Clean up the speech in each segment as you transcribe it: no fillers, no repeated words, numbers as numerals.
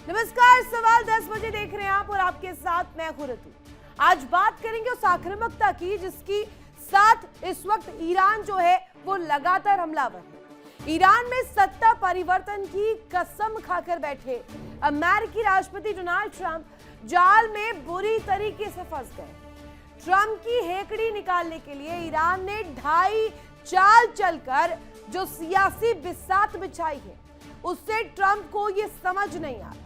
नमस्कार, सवाल 10 बजे देख रहे हैं आप और आपके साथ मैं हूं ऋतु। आज बात करेंगे उस आक्रामकता की जिसकी साथ इस वक्त ईरान जो है वो लगातार हमलावर है। ईरान में सत्ता परिवर्तन की कसम खाकर बैठे अमेरिकी राष्ट्रपति डोनाल्ड ट्रंप जाल में बुरी तरीके से फंस गए। ट्रंप की हेकड़ी निकालने के लिए ईरान ने ढाई चाल चलकर जो सियासी बिसात बिछाई है, उससे ट्रंप को यह समझ नहीं आ रहा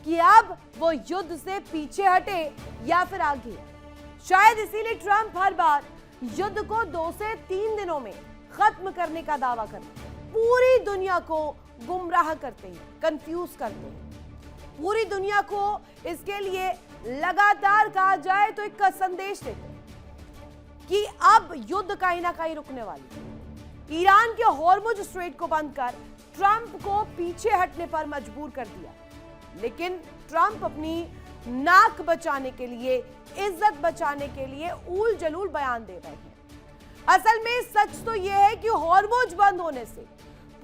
कि अब वो युद्ध से पीछे हटे या फिर आगे। शायद इसीलिए ट्रंप हर बार युद्ध को 2 से 3 दिनों में खत्म करने का दावा करते हैं, पूरी दुनिया को गुमराह करते हैं, कंफ्यूज करते हैं, पूरी दुनिया को इसके लिए लगातार कहा जाए तो एक संदेश देते हैं कि अब युद्ध कहीं ना कहीं रुकने वाली है। ईरान के हॉर्मुज स्ट्रेट को बंद कर ट्रंप को पीछे हटने पर मजबूर कर दिया, लेकिन ट्रंप अपनी नाक बचाने के लिए, इज्जत बचाने के लिए ऊल जलूल बयान दे रहे हैं। असल में सच तो यह है कि हॉर्मुज बंद होने से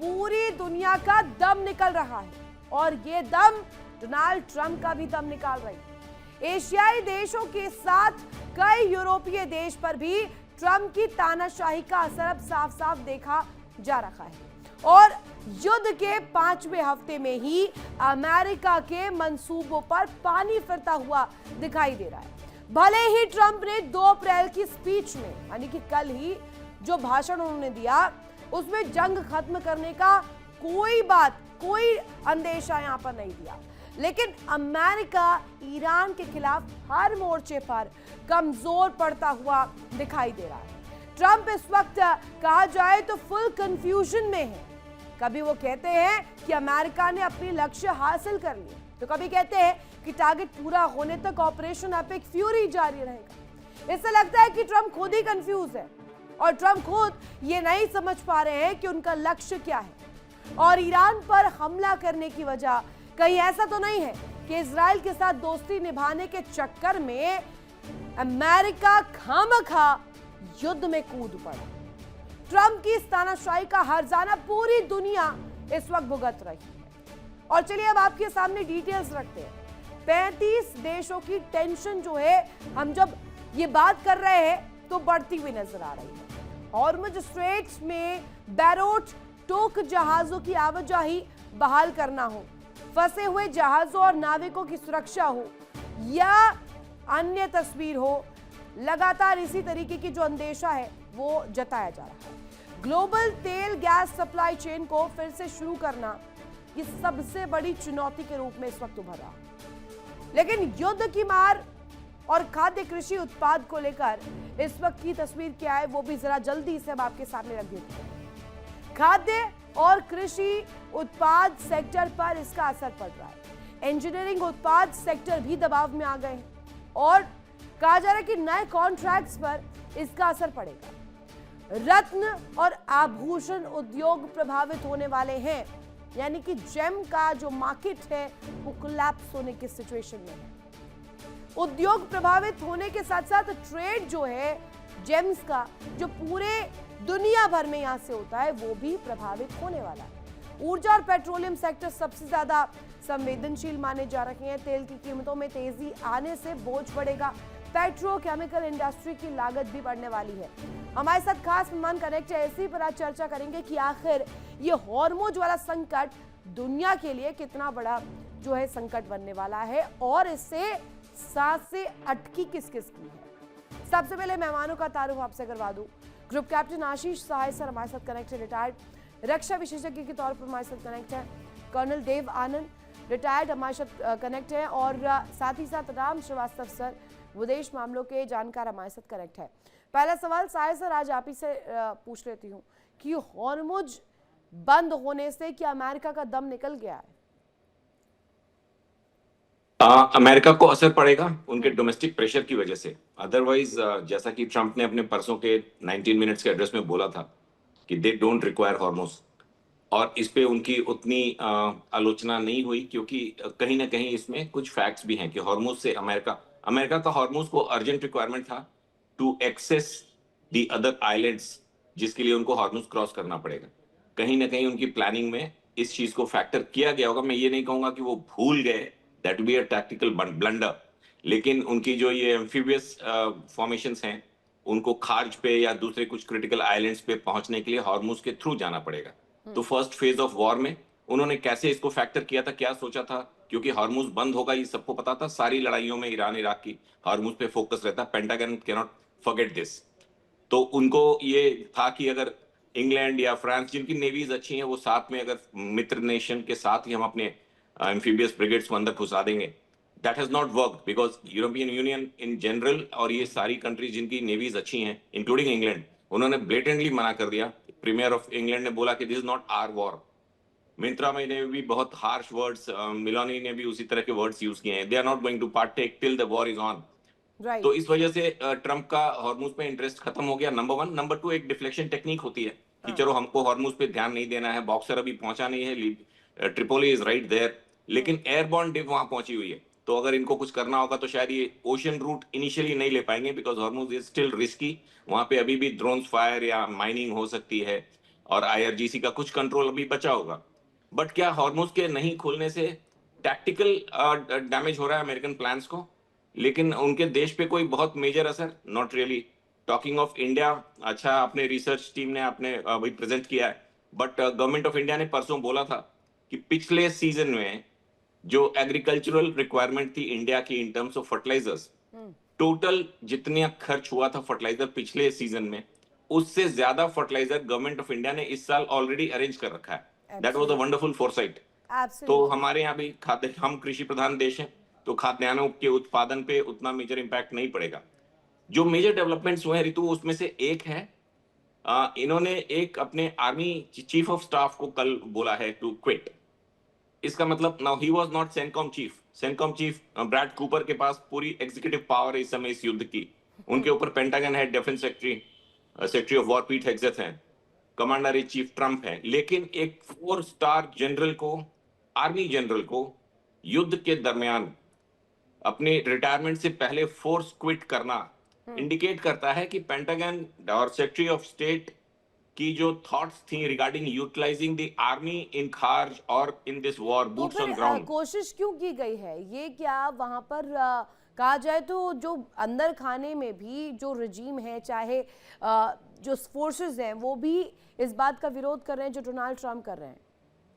पूरी दुनिया का दम निकल रहा है और यह दम डोनाल्ड ट्रंप का भी दम निकाल रही है। एशियाई देशों के साथ कई यूरोपीय देश पर भी ट्रंप की तानाशाही का असर अब साफ साफ देखा जा रहा है और युद्ध के 5वें हफ्ते में ही अमेरिका के मंसूबों पर पानी फिरता हुआ दिखाई दे रहा है। भले ही ट्रंप ने 2 अप्रैल की स्पीच में, यानी कि कल ही जो भाषण उन्होंने दिया, उसमें जंग खत्म करने का कोई अंदेशा यहां पर नहीं दिया, लेकिन अमेरिका ईरान के खिलाफ हर मोर्चे पर कमजोर पड़ता हुआ दिखाई दे रहा है। ट्रंप इस वक्त कहा जाए तो फुल कंफ्यूजन में है। कभी वो कहते हैं कि अमेरिका ने अपनी लक्ष्य हासिल कर लिए, तो कभी कहते हैं कि टारगेट पूरा होने तक ऑपरेशन एपिक फ्यूरी जारी रहेगा। इससे लगता है कि ट्रंप खुद ही कंफ्यूज है और ट्रंप खुद ये नहीं समझ पा रहे हैं कि उनका लक्ष्य क्या है। और ईरान पर हमला करने की वजह कहीं ऐसा तो नहीं है कि इजराइल के साथ दोस्ती निभाने के चक्कर में अमेरिका खामखा युद्ध में कूद पड़ा। ट्रंप की इस तानाशाही का हर्जाना पूरी दुनिया इस वक्त भुगत रही है। और चलिए अब आपके सामने डिटेल्स रखते हैं। 35 देशों की टेंशन जो है, हम जब ये बात कर रहे हैं तो बढ़ती हुई नजर आ रही है। हॉर्मुज स्ट्रेट्स में बैरोट टोक जहाजों की आवाजाही बहाल करना हो, फंसे हुए जहाजों और नाविकों की सुरक्षा हो या अन्य तस्वीर हो, लगातार इसी तरीके की जो अंदेशा है वो जताया जा रहा है। ग्लोबल तेल गैस सप्लाई चेन को फिर से शुरू करना ये सबसे बड़ी चुनौती के रूप में इस वक्त उभर रहा है। लेकिन युद्ध की मार और खाद्य कृषि उत्पाद को लेकर इस वक्त की तस्वीर क्या है वो भी जरा जल्दी से हम आपके सामने रख देते हैं। खाद्य और कृषि उत्पाद सेक्टर पर इसका असर पड़ रहा है। इंजीनियरिंग उत्पाद सेक्टर भी दबाव में आ गए हैं और कहा जा रहा है कि नए कॉन्ट्रैक्ट्स पर इसका असर पड़ेगा। रत्न और आभूषण उद्योग प्रभावित होने वाले हैं, यानी कि जेम का जो मार्केट है वो कोलैप्स होने की सिचुएशन में है। उद्योग प्रभावित होने के साथ साथ ट्रेड जो है जेम्स का, जो पूरे दुनिया भर में यहां से होता है, वो भी प्रभावित होने वाला है। ऊर्जा और पेट्रोलियम सेक्टर सबसे ज्यादा संवेदनशील माने जा रहे हैं। तेल की कीमतों में तेजी आने से बोझ बढ़ेगा। पेट्रोकेमिकल इंडस्ट्री की लागत भी बढ़ने वाली है। हमारे साथ खास मेहमान कनेक्ट है, इसी पर आज चर्चा करेंगे कि आखिर ये हॉर्मुज वाला संकट दुनिया के लिए कितना बड़ा जो है संकट बनने वाला है और इससे सांसें अटकी किस किस की है। सबसे पहले मेहमानों का तारुफ आपसे करवा दूं। ग्रुप कैप्टन आशीष सहाय सर हमारे साथ कनेक्ट है, रिटायर्ड रक्षा विशेषज्ञ के तौर पर हमारे साथ कनेक्ट है। कर्नल देव आनंद रिटायर्ड हमारे साथ कनेक्ट है और साथ ही साथ राम श्रीवास्तव सर विदेश मामलों के जानकार हमारे साथ कनेक्ट है। पहला सवाल साय सर आज आप ही से पूछ लेती हूँ कि हॉर्मुज बंद होने से क्या अमेरिका का दम निकल गया है? अमेरिका को असर पड़ेगा उनके डोमेस्टिक प्रेशर की वजह से। अदरवाइज जैसा कि ट्रंप ने अपने परसों के 19 मिनट्स के एड्रेस में बोला था कि दे डोंट रिक्वायर हॉर्मुज, और इस पे उनकी उतनी आलोचना नहीं हुई क्योंकि कहीं ना कहीं इसमें कुछ फैक्ट्स भी हैं कि हॉर्मुज से अमेरिका का हॉर्मुज को अर्जेंट रिक्वायरमेंट था to access the other islands, जिसके लिए उनको हॉर्मुज क्रॉस करना पड़ेगा। कहीं ना कहीं उनकी प्लानिंग में इस चीज को फैक्टर किया गया होगा। मैं ये नहीं कहूंगा कि वो भूल गए, that be a tactical blunder, लेकिन उनकी जो ये एम्फीबियस फॉर्मेशंस हैं उनको खार्ज पे या दूसरे कुछ क्रिटिकल आइलैंड्स पे पहुंचने के लिए हॉर्मुज के थ्रू जाना पड़ेगा। तो फर्स्ट फेज ऑफ वॉर में उन्होंने कैसे इसको फैक्टर किया था, क्या सोचा था, क्योंकि हॉर्मुज बंद होगा ये सबको पता था। सारी लड़ाइयों में ईरान इराक की हॉर्मुज पे फोकस रहता है। Pentagon can not forget this. तो उनको ये था कि अगर इंग्लैंड या फ्रांस जिनकी नेवीज अच्छी हैं वो साथ में, अगर मित्र नेशन के साथ ही हम अपने एम्फीबियस ब्रिगेड्स को अंदर घुसा देंगे, that has not work, because European union in general और ये सारी कंट्रीज जिनकी नेवीज अच्छी हैं इंक्लूडिंग इंग्लैंड, उन्होंने ब्लेटेंटली मना कर दिया। प्रीमियर ऑफ इंग्लैंड ने बोला कि this is not our war. मिंत्रा में ने भी बहुत हार्श वर्ड्स, मिलोनी ने भी उसी तरह के वर्ड्स यूज किए हैं, they are not going to partake till the war is on. तो इस वजह से ट्रंप का हॉर्मुज पे इंटरेस्ट खत्म हो गया, नंबर वन। नंबर टू, एक डिफ्लेक्शन टेक्निक होती है कि चलो हमको हॉर्मुज पे ध्यान नहीं देना है, बॉक्सर अभी पहुंचा नहीं है, ट्रिपोली इज राइट देयर, लेकिन एयरबॉर्न डिव वहां पहुंची हुई है। तो अगर इनको कुछ करना होगा तो शायद ये ओशन रूट इनिशियली नहीं ले पाएंगे, because Hormuz is still risky. वहां पे अभी भी ड्रोन्स फायर या माइनिंग हो सकती है और आईआरजीसी का कुछ कंट्रोल अभी बचा होगा। बट क्या हॉर्मुज के नहीं खुलने से टैक्टिकल डैमेज हो रहा है अमेरिकन प्लान्स को, लेकिन उनके देश पे कोई बहुत मेजर असर not really. Talking of India, अच्छा अपने रिसर्च टीम ने आपने अभी प्रेजेंट किया है, बट गवर्नमेंट ऑफ इंडिया ने परसों बोला था कि पिछले सीजन में जो एग्रीकल्चरल रिक्वायरमेंट थी इंडिया की in terms of fertilisers, total जितना खर्च हुआ था फर्टिलाइजर पिछले सीजन में, उससे ज्यादा फर्टिलाइजर गवर्नमेंट ऑफ इंडिया ने इस साल ऑलरेडी अरेंज कर रखा है। That was a wonderful foresight. तो हमारे यहाँ भी खाद्य, हम कृषि प्रधान देश हैं, तो खाद्यान्नों के उत्पादन पे उतना मेजर इंपैक्ट नहीं पड़ेगा। जो मेजर डेवलपमेंट्स हुए हैं ऋतु, उसमें से एक है इन्होंने एक अपने आर्मी चीफ ऑफ स्टाफ को कल बोला है टू क्विट। इसका मतलब, now he was not CENTCOM chief. CENTCOM chief Brad Cooper के पास पूरी एग्जीक्यूटिव पावर है इस समय इस युद्ध की। उनके ऊपर पेंटागन है, डिफेंस सेक्रेटरी ऑफ वॉर पीट हेग्सेथ है, कमांडर इन चीफ ट्रंप है, लेकिन एक 4 स्टार जनरल को, आर्मी जनरल को युद्ध के दरमियान अपने रिटायरमेंट से पहले फोर्स क्विट करना इंडिकेट करता है कि पेंटागन और सेक्रेटरी ऑफ स्टेट की जो थॉट्स थी regarding utilising the army in Kharg और इन दिस वॉर तो बूट्स फिर ऑन ग्राउंड। कोशिश क्यों की गई है ये, क्या वहां पर कहा जाए तो जो अंदर खाने में भी जो रजीम है, चाहे जो फोर्सेस हैं, वो भी इस बात का विरोध कर रहे हैं जो डोनाल्ड ट्रंप कर रहे हैं?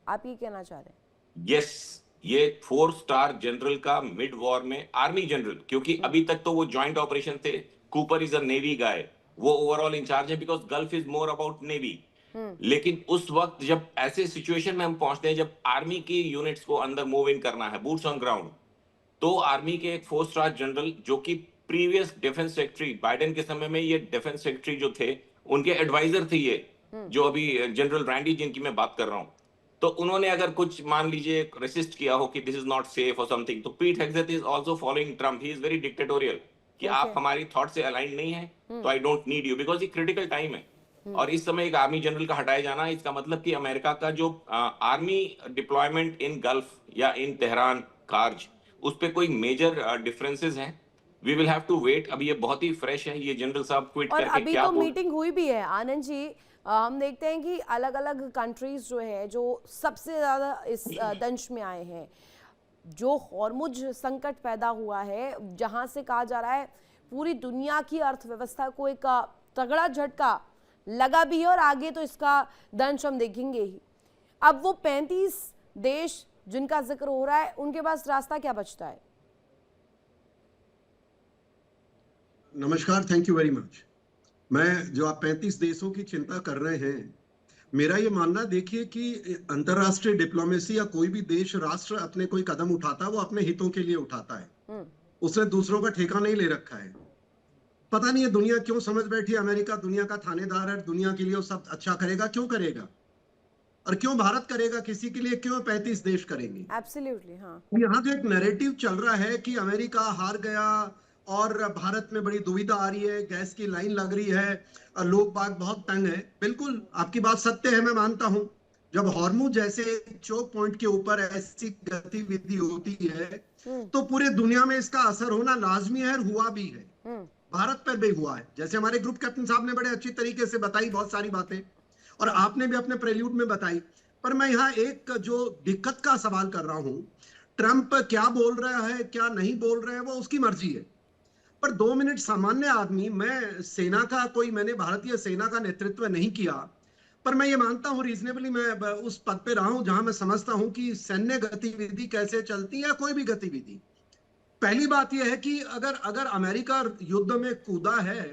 आप ये कहना चाह रहे हैं? यस, ये 4 स्टार जनरल का मिड वॉर में आर्मी जनरल, क्योंकि अभी तक तो वो ज्वाइंट ऑपरेशन थे। कूपर इज अ नेवी गाय, वो ओवरऑल इंचार्ज है, because gulf is more about navy. लेकिन उस वक्त जब ऐसे सिचुएशन में हम पहुंचते हैं जब आर्मी की यूनिट्स को अंदर मूव इन करना है, बूट्स ऑन ग्राउंड, तो आर्मी के एक 4 स्टार जनरल जो कि प्रीवियस डिफेंस सेक्रेटरी बाइडेन के समय में, ये डिफेंस सेक्रेटरी जो थे उनके एडवाइजर थे ये, जो अभी जनरल रैंडी जिनकी मैं बात कर रहा हूं, तो उन्होंने अगर कुछ मान लीजिए रेसिस्ट किया हो कि दिस इज नॉट सेफ और समथिंग, तो Pete Hegseth is also following Trump. He is very dictatorial कि आप हमारी थॉट से अलाइन नहीं है तो I don't need you, because ये क्रिटिकल टाइम है। और इस समय एक आर्मी जनरल का हटाया जाना, इसका मतलब कि अमेरिका का जो आर्मी डिप्लॉयमेंट इन गल्फ या इन तेहरान कार्ज, उस पे कोई मेजर डिफरेंसेस हैं। We will have to wait. अभी ये बहुत ही फ्रेश है, ये जनरल साहब क्विट और करके अभी क्या तो मीटिंग हुई भी है आनंद जी। हम देखते हैं कि अलग अलग कंट्रीज जो है, जो सबसे ज़्यादा इस दंश में आए हैं, जो हॉर्मुज संकट पैदा हुआ है, जहां से कहा जा रहा है पूरी दुनिया की अर्थव्यवस्था को एक तगड़ा झटका लगा भी है, और आगे तो इसका दंश हम देखेंगे ही। अब वो 35 देश जिनका जिक्र हो रहा है, उनके पास रास्ता क्या बचता है? नमस्कार, थैंक यू वेरी मच। मैं, जो आप 35 देशों की चिंता कर रहे हैं, मेरा ये मानना, देखिए कि अंतरराष्ट्रीय डिप्लोमेसी या कोई भी देश राष्ट्र अपने कोई कदम उठाता है वो अपने हितों के लिए उठाता है, उसने दूसरों का ठेका नहीं ले रखा है। पता नहीं है दुनिया क्यों समझ बैठी, अमेरिका दुनिया का थानेदार है, दुनिया के लिए वो सब अच्छा करेगा। क्यों करेगा? और क्यों भारत करेगा किसी के लिए? क्यों 35 देश करेंगे? एब्सोल्युटली, हाँ। यहाँ जो एक नैरेटिव चल रहा है कि अमेरिका हार गया और भारत में बड़ी दुविधा आ रही है, गैस की लाइन लग रही है, लोग बाग बहुत तंग है। बिल्कुल आपकी बात सत्य है, मैं मानता हूं। जब हॉर्मुज जैसे चोक पॉइंट के ऊपर ऐसी गतिविधि होती है तो पूरे दुनिया में इसका असर होना लाजमी है, और हुआ भी है। भारत पर भी हुआ है, जैसे हमारे ग्रुप कैप्टन साहब ने बड़े अच्छी तरीके से बताई बहुत सारी बातें, और आपने भी अपने प्रेल्यूड में बताई। पर मैं यहाँ एक जो दिक्कत का सवाल कर रहा हूं, ट्रंप क्या बोल रहा है क्या नहीं बोल रहा है वो उसकी मर्जी है, पर 2 मिनट सामान्य आदमी, मैं सेना का कोई, मैंने भारतीय सेना का नेतृत्व नहीं किया, पर मैं ये मानता हूं रीजनेबली, मैं उस पद पे रहा हूं जहां मैं समझता हूं कि सैन्य गतिविधि कैसे चलती है या कोई भी गतिविधि। पहली बात यह है कि अगर अगर अमेरिका युद्ध में कूदा है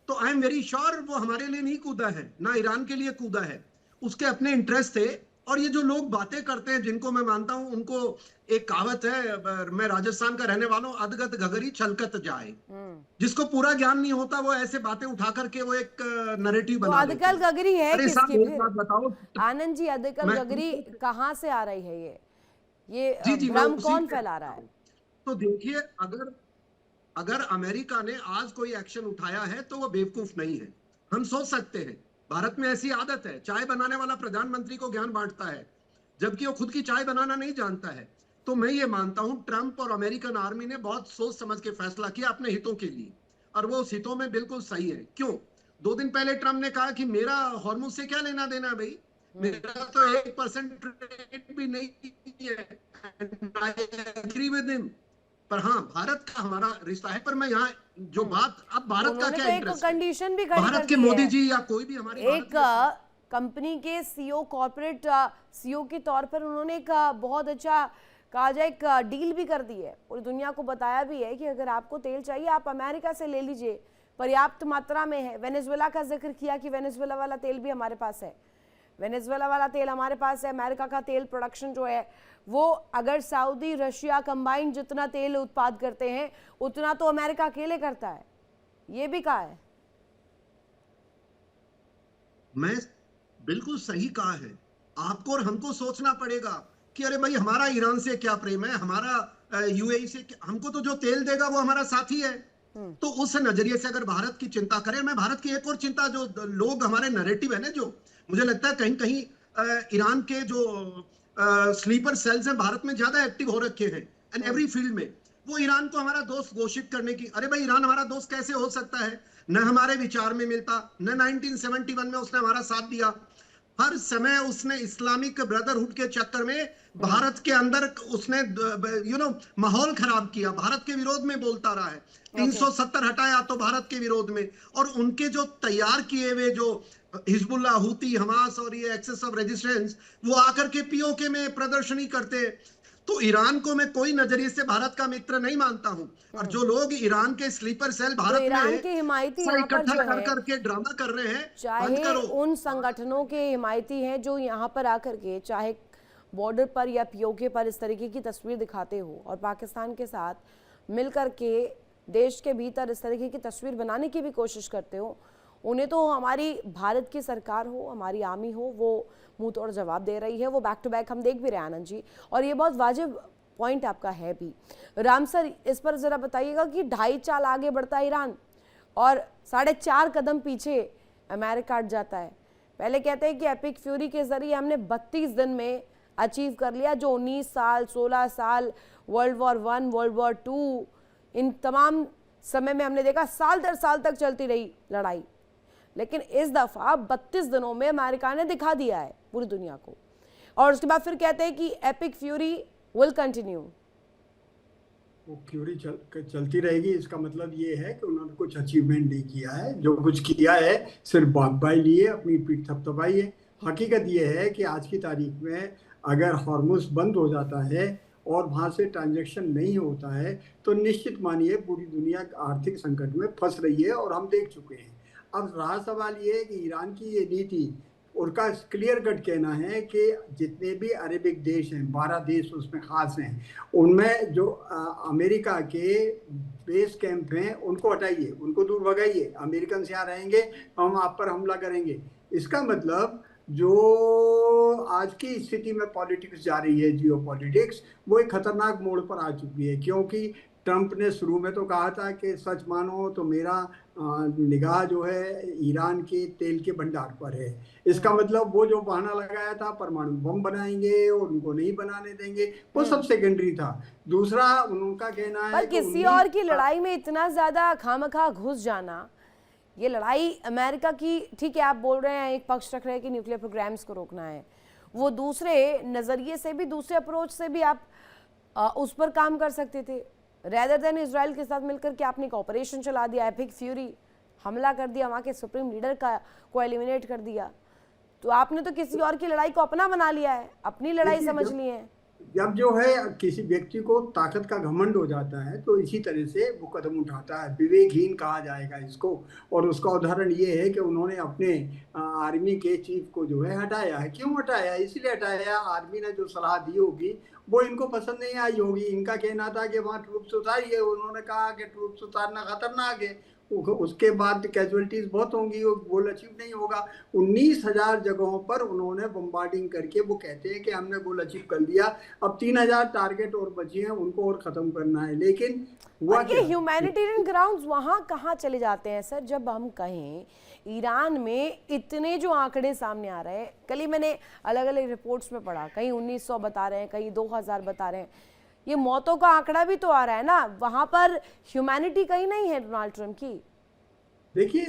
तो आई एम वेरी श्योर वो हमारे लिए नहीं कूदा है, ना ईरान के लिए कूदा है, उसके अपने इंटरेस्ट थे। और ये जो लोग बातें करते हैं जिनको मैं मानता हूं, उनको एक कहावत है, मैं राजस्थान का रहने वाला हूं, अधगत घगरी छलकत जाए। जिसको पूरा ज्ञान नहीं होता वो ऐसे बातें उठा करके वो एक नरेटिव तो बना देते अधकल हैं। गगरी है अरे साहब किसकी एक फिर? बात बताओ, आनंद जी, अधकल मैं गगरी कहाँ से आ रही है? ये जी मैं भ्रम उसी कौन पे फैला रहा है? तो देखिए, अगर अगर अमेरिका ने आज कोई एक्शन उठाया है तो वो बेवकूफ नहीं है। हम सोच सकते हैं, भारत में ऐसी आदत है, चाय बनाने वाला प्रधानमंत्री को ज्ञान बांटता है जबकि वो खुद की चाय बनाना नहीं जानता है। तो मैं ये मानता हूं ट्रंप और अमेरिकन आर्मी ने बहुत सोच समझ के फैसला किया अपने हितों के लिए, और वो उस हितों में बिल्कुल सही है। क्यों? 2 दिन पहले ट्रंप ने कहा कि मेरा हॉर्मुज से क्या लेना देना है भाई, मेरा तो 1% ट्रेड भी नहीं है, आई एग्री विद हिम। पर हाँ, भारत का हमारा रिश्ता है। पर मैं यहाँ जो बात, अब भारत का उन्होंने क्या तो एक इंटरेस्ट है, कंडीशन भी खड़ी कर भारत के दी मोदी है। जी या कोई भी हमारे एक कंपनी के सीईओ, कॉर्पोरेट सीईओ के तौर पर उन्होंने एक बहुत अच्छा कहा जाए एक डील भी कर दी है, पूरी दुनिया को बताया भी है कि अगर आपको तेल चाहिए आप अमेरिका से ले लीजिए, पर्याप्त मात्रा में है। वेनेजुएला का जिक्र किया कि वेनेजुएला वाला तेल भी हमारे पास है, वेनेजुएला वाला तेल हमारे पास है। अमेरिका का तेल प्रोडक्शन जो है वो, अगर सऊदी रशिया कंबाइंड जितना तेल उत्पाद करते हैं उतना तो अमेरिका अकेले करता है, ये भी कहा है। मैं बिल्कुल सही कहा है। आपको और हमको सोचना पड़ेगा कि अरे भाई हमारा ईरान से क्या प्रेम है, हमारा यूएई से हमको तो जो तेल देगा वो हमारा साथी है। तो उस नजरिए से अगर भारत की चिंता करें, मैं भारत की एक और चिंता, जो लोग हमारे नैरेटिव है ना, जो मुझे लगता है कहीं कहीं ईरान के जो स्लीपर सेल्स हैं भारत में ज्यादा एक्टिव हो रखे हैं एंड एवरी फील्ड में, वो ईरान को हमारा दोस्त घोषित करने की, अरे भाई ईरान हमारा दोस्त कैसे हो सकता है, न हमारे विचार में मिलता, न 1971 में उसने हमारा साथ दिया। हर समय उसने इस्लामिक ब्रदरहुड के चक्कर में भारत के अंदर उसने माहौल खराब किया, भारत के विरोध में बोलता रहा है। 370 हटाया तो भारत के विरोध में, और उनके जो तैयार किए हुए जो हिजबुल्ला, हूती, हमास और ये एक्सेस ऑफ रेजिस्टेंस, वो आकर के पीओके में प्रदर्शनी करते। तो ईरान को मैं कोई नजरिए से भारत का मित्र नहीं मानता हूं। और जो लोग ईरान के स्लीपर सेल भारत तो ईरान में के हिमायती यहाँ पर इकट्ठा जो कर है, करके ड्रामा कर रहे हैं, बंद चाहे करो। उन संगठनों के हिमायती हैं जो यहाँ पर आकर के चाहे बॉर्डर पर या पीओके पर इस तरीके की तस्वीर दिखाते हो और पाकिस्तान के साथ मिलकर के देश के भीतर इस तरीके की तस्वीर बनाने की भी कोशिश करते हो, उन्हें तो हमारी भारत की सरकार हो, हमारी आर्मी हो, वो मुंह तोड़ जवाब दे रही है। वो बैक टू बैक हम देख भी रहे हैं आनंद जी, और ये बहुत वाजिब पॉइंट आपका है भी। राम सर, इस पर जरा बताइएगा कि 2.5 चाल आगे बढ़ता है ईरान और 4.5 कदम पीछे अमेरिका हट जाता है। पहले कहते हैं कि एपिक फ्यूरी के जरिए हमने 32 दिन में अचीव कर लिया, जो 19 साल 16 साल वर्ल्ड वॉर 1 वर्ल्ड वॉर 2 इन तमाम समय में हमने देखा साल दर साल तक चलती रही लड़ाई, लेकिन इस दफा 32 दिनों में अमेरिका ने दिखा दिया है पूरी दुनिया को। और उसके बाद फिर कहते हैं कि एपिक फ्यूरी विल कंटिन्यू। वो फ्यूरी चलती रहेगी, इसका मतलब ये है कि उन्होंने कुछ अचीवमेंट नहीं किया है। जो कुछ किया है सिर्फ बागबाई लिए, अपनी पीठ थपथपाई है। हकीकत ये है कि आज की तारीख में अगर हॉर्मुज बंद हो जाता है और वहाँ से ट्रांजैक्शन नहीं होता है तो निश्चित मानिए पूरी दुनिया आर्थिक संकट में फंस रही है, और हम देख चुके हैं। अब रहा सवाल ये है कि ईरान की ये नीति, उनका क्लियर कट कहना है कि जितने भी अरेबिक देश हैं, 12 देश उसमें ख़ास हैं, उनमें जो अमेरिका के बेस कैंप हैं उनको हटाइए, उनको दूर भगाइए। अमेरिकन यहाँ रहेंगे हम आप पर हमला करेंगे। इसका मतलब जो आज की स्थिति में पॉलिटिक्स जा रही है, जियो पॉलिटिक्स, वो एक खतरनाक मोड़ पर आ चुकी है। क्योंकि ट्रंप ने शुरू में तो कहा था कि सच मानो तो मेरा निगाह जो है ईरान के तेल के भंडार पर है। इसका मतलब वो जो बहाना लगाया था परमाणु बम बनाएंगे और उनको नहीं बनाने देंगे, वो सब सेकेंडरी था। दूसरा उनका कहना है पर किसी और की लड़ाई में इतना ज्यादा खामखा घुस जाना, ये लड़ाई अमेरिका की, ठीक है आप बोल रहे हैं एक पक्ष रख रहे हैं कि न्यूक्लियर प्रोग्राम्स को रोकना है, वो दूसरे नज़रिए से भी, दूसरे अप्रोच से भी आप उस पर काम कर सकते थे, रेदर देन इजराइल के साथ मिलकर के आपने एक ऑपरेशन चला दिया, एपिक फ्यूरी, हमला कर दिया, वहाँ के सुप्रीम लीडर को एलिमिनेट कर दिया। तो आपने तो किसी और की लड़ाई को अपना बना लिया है, अपनी लड़ाई समझ ली है। जब जो है किसी व्यक्ति को ताकत का घमंड हो जाता है तो इसी तरह से वो कदम उठाता है, विवेकहीन कहा जाएगा इसको। और उसका उदाहरण ये है कि उन्होंने अपने आर्मी के चीफ को जो है हटाया है। क्यों हटाया? इसलिए हटाया, आर्मी ने जो सलाह दी होगी वो इनको पसंद नहीं आई होगी। इनका कहना था कि वहाँ ट्रूप्स उतारिए, उन्होंने कहा कि ट्रूप्स उतारना खतरनाक है, उसके बाद कैजुअलिटीज बहुत होंगी, वो गोल अचीव नहीं होगा। 19,000 जगहों पर उन्होंने बम्बार्डिंग करके वो कहते हैं कि हमने गोल अचीव कर लिया, अब 3,000 टारगेट और बचे हैं, उनको और खत्म करना है। लेकिन और ये ह्यूमैनिटेरियन ग्राउंड्स वहाँ कहाँ चले जाते हैं सर? जब हम कहें ईरान में इतने जो आंकड़े सामने आ रहे हैं, कल ही मैंने अलग अलग रिपोर्ट्स में पढ़ा, कहीं 1900 बता रहे हैं, कहीं 2000 बता रहे हैं, ये मौतों का आंकड़ा भी तो आ रहा है ना, वहां पर ह्यूमैनिटी कहीं नहीं है डोनाल्ड ट्रम्प की। देखिए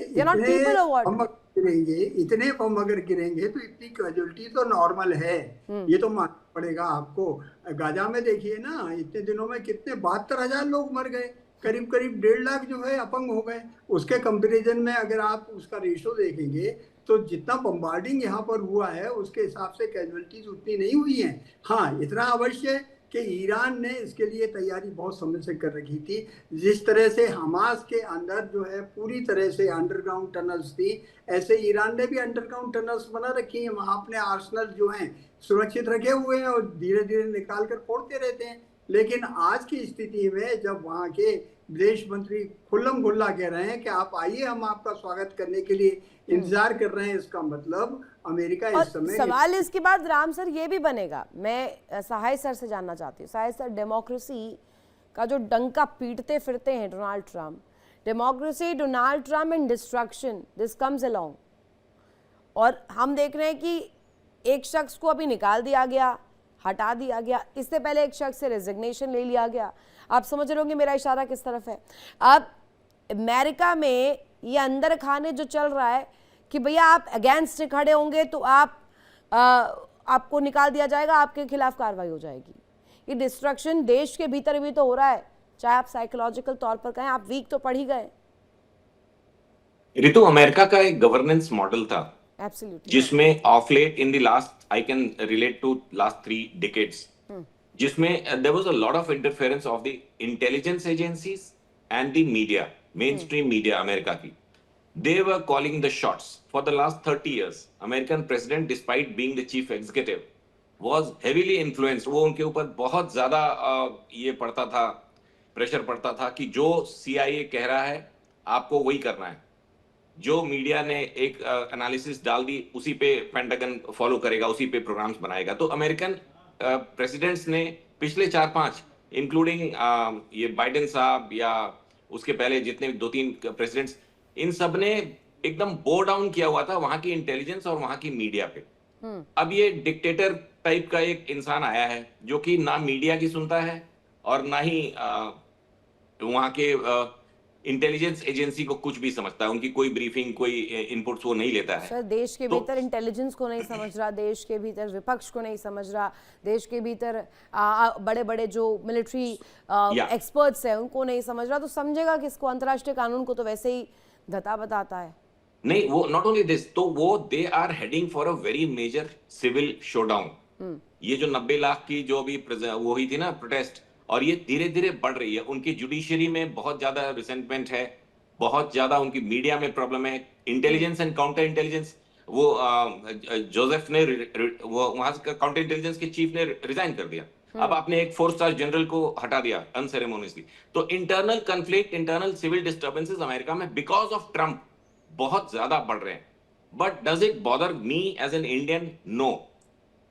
इतने बम अगर गिरेंगे तो इतनी कैजुअलिटी तो नॉर्मल है, ये तो मानना पड़ेगा आपको। गाजा में देखिए ना, इतने दिनों में कितने 72,000 लोग मर गए, करीब करीब 1.5 लाख जो है अपंग हो गए। उसके कंपैरिजन में अगर आप उसका रेशो देखेंगे तो जितना बम्बार्डिंग यहाँ पर हुआ है उसके हिसाब से कैजुअलिटीज उतनी नहीं हुई है। हाँ, इतना अवश्य कि ईरान ने इसके लिए तैयारी बहुत समय से कर रखी थी। जिस तरह से हमास के अंदर जो है पूरी तरह से अंडरग्राउंड टनल्स थी, ऐसे ईरान ने भी अंडरग्राउंड टनल्स बना रखी हैं। वहाँ अपने आर्सनल जो हैं सुरक्षित रखे हुए हैं और धीरे धीरे निकाल कर फोड़ते रहते हैं। लेकिन आज की स्थिति में जब वहाँ के विदेश मंत्री खुल्लम खुल्ला कह रहे हैं कि आप आइए, हम आपका स्वागत करने के लिए इंतजार कर रहे हैं, इसका मतलब अमेरिका इस समय। सवाल इसके बाद राम सर ये भी बनेगा, मैं सहाय सर से जानना चाहती हूँ। सहाय सर, डेमोक्रेसी का जो डंका पीटते फिरते हैं Donald Trump, democracy, Donald Trump and destruction, this comes along. और हम देख रहे हैं कि एक शख्स को अभी निकाल दिया गया, हटा दिया गया, इससे पहले एक शख्स से रेजिग्नेशन ले लिया गया। आप समझ रहे होंगे मेरा इशारा किस तरफ है। अब अमेरिका में ये अंदर खाने जो चल रहा है कि भैया आप अगेंस्ट खड़े होंगे तो आपको निकाल दिया जाएगा, आपके खिलाफ कार्रवाई हो जाएगी। ये डिस्ट्रक्शन देश के भीतर भी तो हो रहा है, चाहे आप साइकोलॉजिकल तौर पर कहें, आप वीक तो पड़ ही गए। ऋतु, अमेरिका का एक गवर्नेंस मॉडल था जिसमें of late in the last, I can relate to last 3 decades, जिसमें there was a lot of interference of the intelligence agencies and the media, mainstream media America की। They were calling the shots for the last 30 years. American president, despite being the chief executive, was heavily influenced. वो उनके ऊपर बहुत ज्यादा ये पड़ता था, pressure पड़ता था कि जो CIA कह रहा है आपको वही करना है। जो मीडिया ने एक एनालिसिस डाल दी उसी पे पेंटागन फॉलो करेगा, उसी पे प्रोग्राम्स बनाएगा। तो अमेरिकन प्रेसिडेंट्स ने पिछले 4-5, इंक्लूडिंग ये बाइडेन साहब या उसके पहले जितने 2-3 प्रेसिडेंट्स, इन सब ने एकदम बो डाउन किया हुआ था वहां की इंटेलिजेंस और वहां की मीडिया पे। अब ये डिक्टेटर टाइप का एक इंसान आया है जो कि ना मीडिया की सुनता है और ना ही वहां के इंटेलिजेंस एजेंसी को कुछ भी समझता है, उनकी कोई ब्रीफिंग, कोई इनपुट्स वो नहीं लेता है। सर, देश के भीतर इंटेलिजेंस को नहीं समझ रहा, देश के भीतर विपक्ष को नहीं समझ रहा, देश के भीतर बड़े बड़े जो मिलिट्री एक्सपर्ट्स हैं उनको नहीं समझ रहा, तो समझेगा किसको? अंतर्राष्ट्रीय कानून को तो वैसे ही धता बताता है। नहीं, वो नॉट ओनली दिस, तो वो they are heading for a very major civil showdown. ये जो 90 लाख की जो भी वो हुई थी ना प्रोटेस्ट, और ये धीरे धीरे बढ़ रही है। उनकी जुडिशरी में बहुत ज्यादा रिसेंटमेंट है, बहुत ज्यादा उनकी मीडिया में प्रॉब्लम है, इंटेलिजेंस एंड काउंटर इंटेलिजेंस। वो जोसेफ ने वो वहां से काउंटर इंटेलिजेंस के चीफ ने रिजाइन कर दिया। अब आपने एक 4 स्टार जनरल को हटा दिया अनसेरेमोनियसली। तो internal conflict, internal civil disturbances America में बिकॉज ऑफ ट्रम्प बहुत ज्यादा बढ़ रहे हैं। But does it bother me as an Indian? No.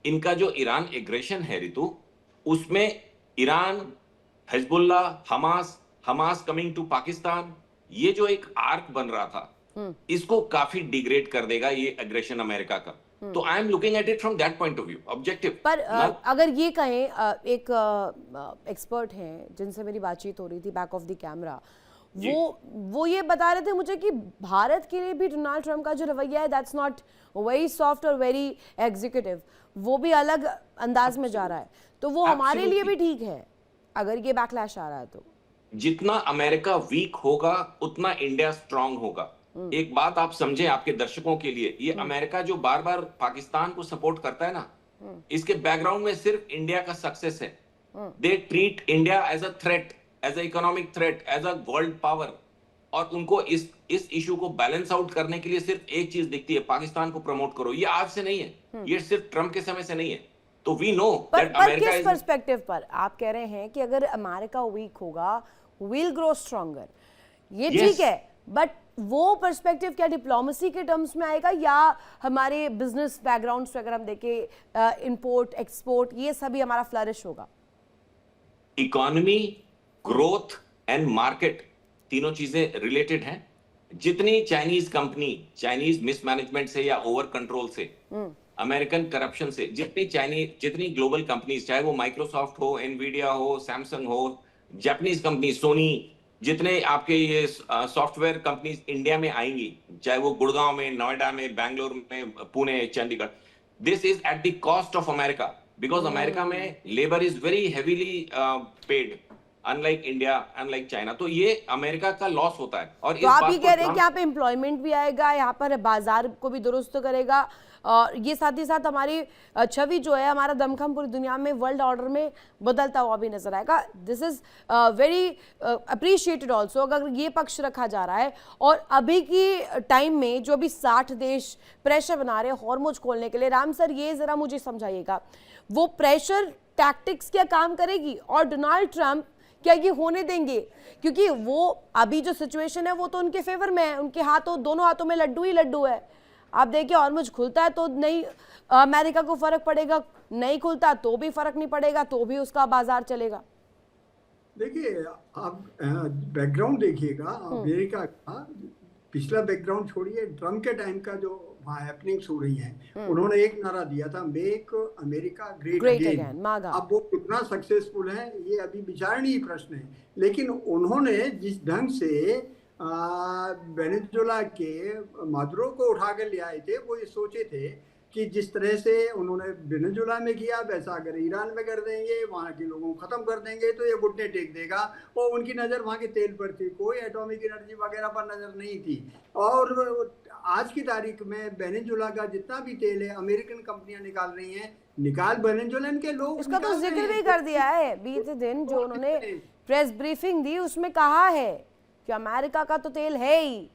इनका जो ईरान एग्रेशन है ऋतु, उसमें Iran, Hezbollah, Hamas coming to Pakistan, ये जो एक आर्क बन रहा था, इसको काफी डिग्रेड कर देगा ये एग्रेशन अमेरिका का। तो I am looking at it from that point of view, objective. पर अगर ये कहें, एक एक्सपर्ट हैं जिनसे मेरी बातचीत हो रही थी बैक ऑफ द कैमरा, वो ये बता रहे थे मुझे कि भारत के लिए भी डोनाल्ड ट्रंप का जो रवैया है दैट्स नॉट वेरी सॉफ्ट और वेरी एग्जीक्यूटिव, वो भी अलग अंदाज में जा रहा है, तो वो हमारे लिए भी ठीक है अगर ये बैकलैश आ रहा है तो। जितना अमेरिका वीक होगा उतना इंडिया स्ट्रांग होगा। एक बात आप समझें आपके दर्शकों के लिए, ये अमेरिका जो बार बार पाकिस्तान को सपोर्ट करता है ना, इसके बैकग्राउंड में सिर्फ इंडिया का सक्सेस है। They treat India as a threat, as a economic threat, as a world power, और उनको इस इशू को बैलेंस आउट करने के लिए सिर्फ एक चीज दिखती है, पाकिस्तान को प्रमोट करो। ये आज से नहीं है, ये सिर्फ ट्रम्प के समय से नहीं है। तो वी नो दैट अमेरिका किस पर्सपेक्टिव पर आप कह रहे हैं कि अगर अमेरिका वीक होगा विल ग्रो स्ट्रॉन्गर, ये ठीक है, बट वो पर्सपेक्टिव क्या डिप्लोमेसी के टर्म्स में आएगा या हमारे बिजनेस बैकग्राउंड से अगर हम देखें इंपोर्ट एक्सपोर्ट ये सभी हमारा फ्लरिश होगा? इकोनॉमी, ग्रोथ एंड मार्केट तीनों चीजें रिलेटेड हैं। जितनी चाइनीज कंपनी चाइनीज मिसमैनेजमेंट से या ओवर कंट्रोल से, अमेरिकन करप्शन से, जितनी ग्लोबल कंपनीज, चाहे वो माइक्रोसॉफ्ट हो, एनवीडिया हो, सैमसंग हो, जापानीज कंपनी सोनी, जितने आपके ये सॉफ्टवेयर कंपनीज इंडिया में आएंगी, चाहे वो गुड़गांव में, नोएडा में, बैंगलोर में, Pune, Chandigarh, this is at the cost of America, because America में labour is very heavily paid, unlike India, unlike China. तो ये अमेरिका का लॉस होता है। और तो आप ये कह रहे हैं कि यहाँ पे एम्प्लॉयमेंट भी आएगा, यहाँ पर बाजार को भी दुरुस्त करेगा, और ये साथ ही साथ हमारी छवि जो है, हमारा दमखम पूरी दुनिया में वर्ल्ड ऑर्डर में बदलता हुआ भी नजर आएगा। This is very appreciated also अगर ये पक्ष रखा जा रहा है। और अभी की टाइम में जो अभी 60 देश प्रेशर बना रहे हैं हॉर्मुज खोलने के लिए, राम सर ये जरा मुझे समझाइएगा, वो प्रेशर टैक्टिक्स क्या काम करेगी और डोनाल्ड ट्रंप क्या ये होने देंगे? क्योंकि वो अभी जो सिचुएशन है वो तो उनके फेवर में है, उनके हाथों, दोनों हाथों में लड्डू ही लड्डू है। आप देखिए हॉर्मुज खुलता है तो नहीं अमेरिका को फर्क पड़ेगा, नहीं खुलता तो भी फर्क नहीं पड़ेगा, तो भी उसका बाजार चलेगा। देखिए आप बैकग्राउंड देखिएगा अमेरिका का, पिछला बैकग्राउंड छोड़िए, ट्रम्प के टाइम का जो वहाँ हैपनिंग्स हो रही हैं, उन्होंने एक नारा दिया था, मेक अमेरिका ग्रेट अगेन। अब वो कितना सक्सेसफुल है ये अभी विचारणीय प्रश्न है, लेकिन उन्होंने जिस ढंग से वेनेजुएला के मादुरो को उठा कर ले आए थे, वो ये सोचे थे कि जिस तरह से उन्होंने वेनेजुएला में किया वैसा अगर ईरान में कर देंगे, वहाँ के लोगों को खत्म कर देंगे तो ये घुटने टेक देगा। और उनकी नज़र वहाँ के तेल पर थी, कोई एटॉमिक एनर्जी वगैरह पर नज़र नहीं थी। और आज की तारीख में वेनेजुएला का जितना भी तेल है अमेरिकन कंपनियां निकाल रही हैं, निकाल वेनेजुएलन के लोग। उसका तो जिक्र भी कर दिया है बीते दिन, जो उन्होंने प्रेस ब्रीफिंग दी उसमें कहा है कि अमेरिका का तो तेल है ही,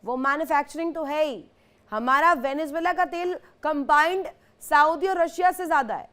वो मैन्युफैक्चरिंग तो है ही, हमारा वेनेजुएला का तेल कंबाइंड सऊदी और रशिया से ज्यादा है।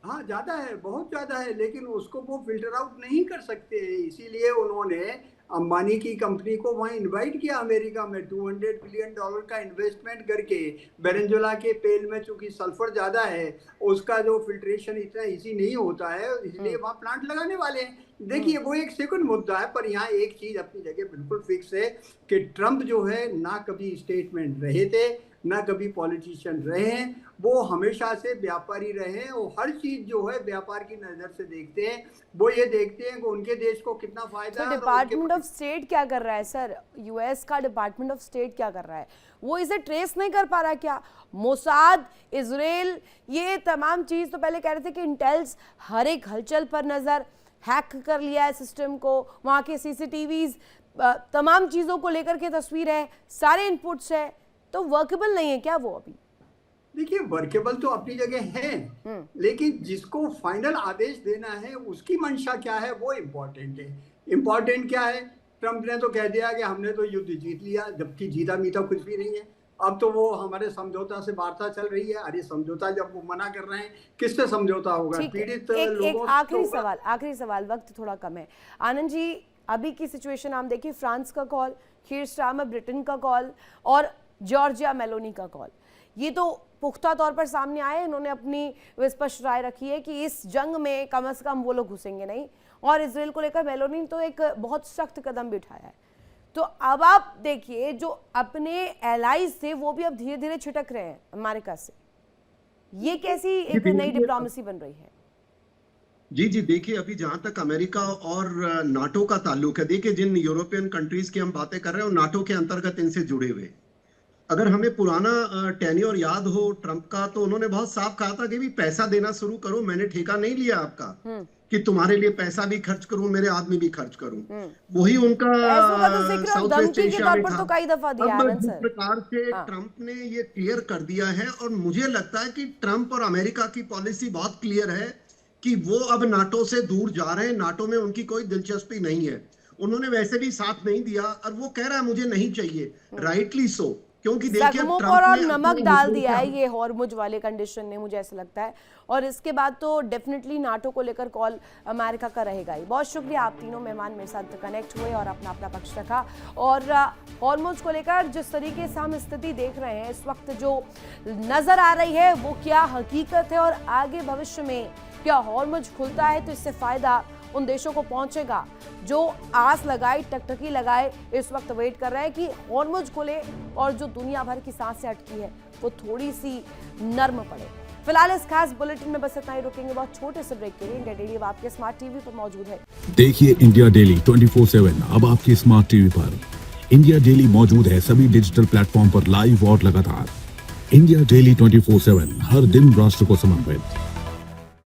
हाँ ज्यादा है, बहुत ज्यादा है, लेकिन उसको वो फिल्टर आउट नहीं कर सकते, इसीलिए उन्होंने अंबानी की कंपनी को वहाँ इनवाइट किया अमेरिका में, $200 बिलियन का इन्वेस्टमेंट करके। वेनेजुएला के तेल में चूंकि सल्फर ज्यादा है, उसका जो फिल्ट्रेशन इतना इजी नहीं होता है, इसलिए वहाँ प्लांट लगाने वाले हैं। देखिए वो एक सेकंड मुद्दा है, पर यहाँ एक चीज अपनी जगह बिल्कुल फिक्स है कि ट्रंप जो है ना कभी स्टेटमेंट रहे थे, ना कभी पॉलिटिशियन रहे हैं, वो हमेशा से व्यापारी रहे हैं। वो हर चीज जो है व्यापार की नजर से देखते हैं, वो ये देखते हैं कि उनके देश को कितना फायदा है। डिपार्टमेंट ऑफ स्टेट क्या कर रहा है सर? यूएस का डिपार्टमेंट ऑफ स्टेट क्या कर रहा है? वो इसे ट्रेस नहीं कर पा रहा क्या? मोसाद, इजराइल, ये तमाम चीज तो पहले कह रहे थे कि इंटेल्स हर एक हलचल पर नजर, हैक कर लिया है सिस्टम को, वहाँ के सीसीटीवीज, तमाम चीजों को लेकर के तस्वीर है, सारे इनपुट्स है, तो वर्केबल नहीं है क्या वो अभी? देखिए वर्केबल तो अपनी जगह है, लेकिन जिसको फाइनल आदेश देना है उसकी मंशा क्या है वो इम्पोर्टेंट है। इम्पोर्टेंट क्या है? ट्रंप ने तो कह दिया कि हमने तो युद्ध जीत लिया, जबकि जीता मीता कुछ भी नहीं है। अब तो वो हमारे समझौता से वार्ता चल रही है। अरे समझौता जब वो मना कर रहे हैं, किससे समझौता होगा? पीड़ित लोगों। आखिरी सवाल, वक्त थोड़ा कम है। आनंद जी, अभी की सिचुएशन हम देखिए, फ्रांस का कॉल, कीर स्टारमर ब्रिटेन का कॉल और जॉर्जिया मेलोनी का कॉल, ये तो पुख्ता तौर पर सामने आए। इन्होंने अपनी स्पष्ट राय रखी है कि इस जंग में कम से कम वो लोग घुसेंगे नहीं, और इसराइल को लेकर मेलोनी तो एक बहुत सख्त कदम भी उठाया है। तो अब आप देखिए जो अपने एलाइज थे वो भी अब धीरे धीरे छिटक रहे हैं अमेरिका से। ये कैसी एक नई डिप्लोमेसी बन रही है? जी जी, देखिए अभी जहां तक अमेरिका और नाटो का ताल्लुक है, देखिए जिन यूरोपियन कंट्रीज की हम बातें कर रहे हैं वो नाटो के अंतर्गत इनसे जुड़े हुए। अगर हमें पुराना टेन्योर याद हो ट्रंप का, तो उन्होंने बहुत साफ कहा था कि भी पैसा देना शुरू करो, मैंने ठेका नहीं लिया आपका कि तुम्हारे लिए पैसा भी खर्च करूं, मेरे आदमी भी खर्च करूं। वही उनका ऐसों का तो जिक्र साउथ वेस्ट धमकी के एशिया तौर में पर था। तो कई दफा दिया अब आनंद जिस सर। प्रकार से हाँ। ट्रंप ने ये क्लियर कर दिया है, और मुझे लगता है कि ट्रंप और अमेरिका की पॉलिसी बहुत क्लियर है कि वो अब नाटो से दूर जा रहे हैं, नाटो में उनकी कोई दिलचस्पी नहीं है। उन्होंने वैसे भी साथ नहीं दिया और वो कह रहा है मुझे नहीं चाहिए, राइटली सो, क्योंकि देखिए जख्मों ट्रंप पर और ने नमक अपने डाल मुद्दों दिया है का- ये हॉर्मुज वाले कंडीशन ने, मुझे ऐसा लगता है। और इसके बाद तो डेफिनेटली नाटो को लेकर कॉल अमेरिका का रहेगा ही। बहुत शुक्रिया, आप तीनों मेहमान मेरे साथ कनेक्ट हुए और अपना अपना पक्ष रखा। और हॉर्मुज को लेकर जिस तरीके से हम स्थिति देख रहे हैं इस वक्त, जो नजर आ रही है वो क्या हकीकत है, और आगे भविष्य में क्या हॉर्मुज खुलता है तो इससे फायदा उन देशों को पहुंचेगा जो आस लगाए, टकटकी लगाए, इस वक्त वेट कर रहे हैं कि हॉर्मुज खुले और जो दुनिया भर की सांसें अटकी है वो थोड़ी सी नर्म पड़े। फिलहाल इस खास बुलेटिन में बस इतना ही, रुकेंगे बहुत छोटे से ब्रेक के लिए। इंडिया डेली अब आपके स्मार्ट टीवी पर मौजूद है। देखिए इंडिया डेली 24/7 अब आपके स्मार्ट टीवी पर। इंडिया डेली मौजूद है सभी डिजिटल प्लेटफॉर्म पर लाइव और लगातार। इंडिया डेली 24/7 हर दिन राष्ट्र को समर्पित।